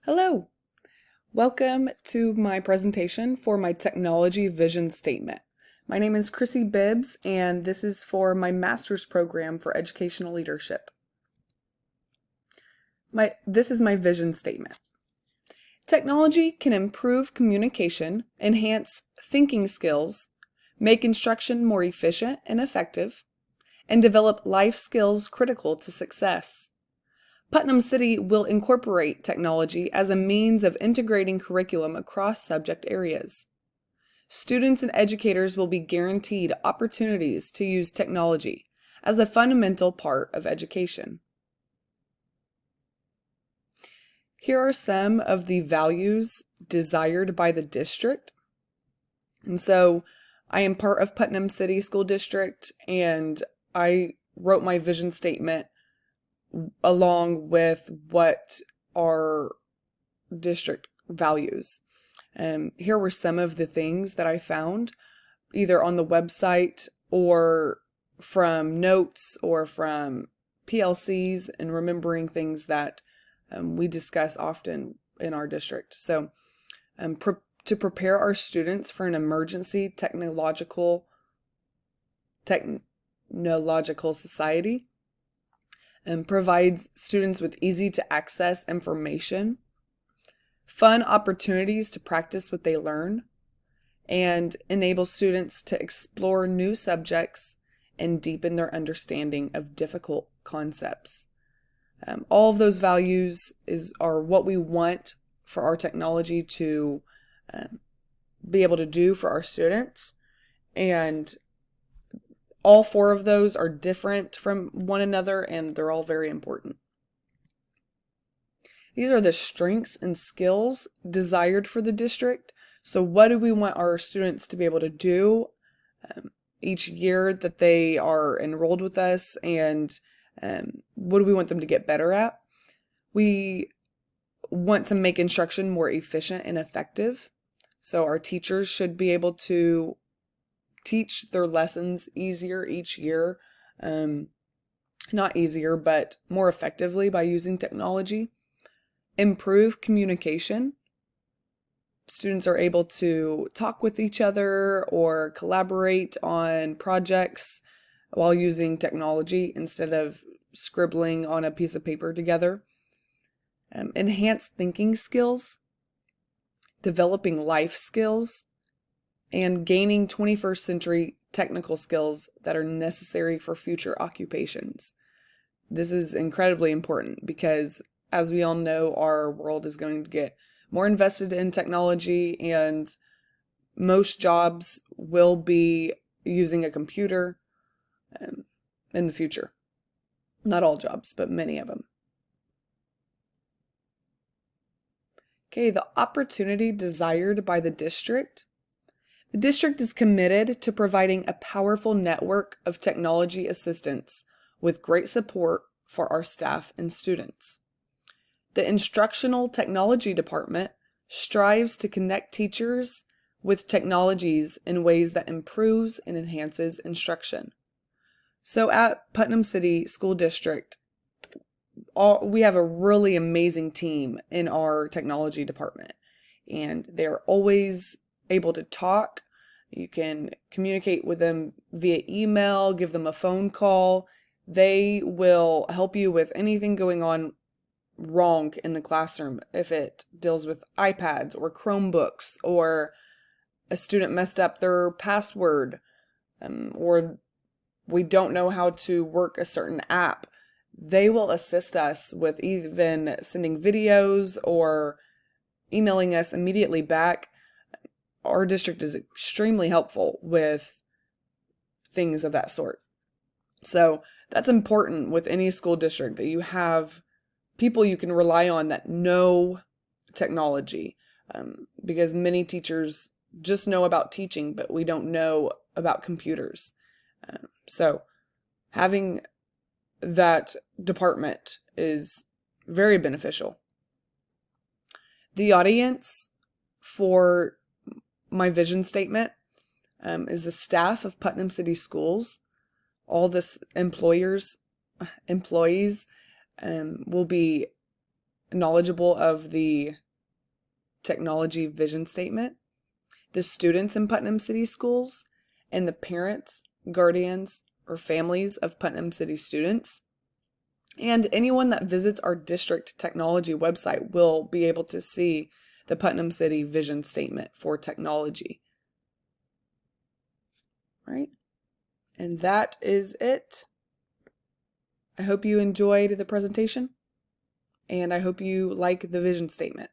Hello, welcome to my presentation for my technology vision statement. My name is Chrissy Bibbs, and this is for my master's program for educational leadership. This is my vision statement. Technology can improve communication, enhance thinking skills, make instruction more efficient and effective, and develop life skills critical to success. Putnam City will incorporate technology as a means of integrating curriculum across subject areas. Students and educators will be guaranteed opportunities to use technology as a fundamental part of education. Here are some of the values desired by the district. And so I am part of Putnam City School District, and I wrote my vision statement along with what our district values. Here were some of the things that I found either on the website or from notes or from PLCs and remembering things that we discuss often in our district. So to prepare our students for an emergency technological society, and provides students with easy to access information, fun opportunities to practice what they learn, and enables students to explore new subjects and deepen their understanding of difficult concepts. All of those values are what we want for our technology to be able to do for our students, and all four of those are different from one another, and they're all very important. These are the strengths and skills desired for the district. So what do we want our students to be able to do each year that they are enrolled with us, and what do we want them to get better at? We want to make instruction more efficient and effective. So our teachers should be able to teach their lessons easier each year. Not easier, but more effectively by using technology. Improve communication. Students are able to talk with each other or collaborate on projects while using technology instead of scribbling on a piece of paper together. Enhance thinking skills, developing life skills, and gaining 21st century technical skills that are necessary for future occupations. This is incredibly important because, as we all know, our world is going to get more invested in technology, and most jobs will be using a computer in the future. Not all jobs, but many of them. Okay, the opportunity desired by the district. The district is committed to providing a powerful network of technology assistance with great support for our staff and students. The Instructional Technology Department strives to connect teachers with technologies in ways that improves and enhances instruction. So at Putnam City School District, we have a really amazing team in our technology department, and they're always able to talk. You can communicate with them via email, give them a phone call. They will help you with anything going on wrong in the classroom. If it deals with iPads or Chromebooks, or a student messed up their password, or we don't know how to work a certain app, they will assist us with even sending videos or emailing us immediately back. Our district is extremely helpful with things of that sort. So that's important with any school district, that you have people you can rely on that know technology, because many teachers just know about teaching, but we don't know about computers. So having that department is very beneficial. The audience for my vision statement is the staff of Putnam City Schools. All this employees will be knowledgeable of the technology vision statement, the students in Putnam City Schools, and the parents, guardians, or families of Putnam City students. And anyone that visits our district technology website will be able to see the Putnam City vision statement for technology. All right, and that is it. I hope you enjoyed the presentation, and I hope you like the vision statement.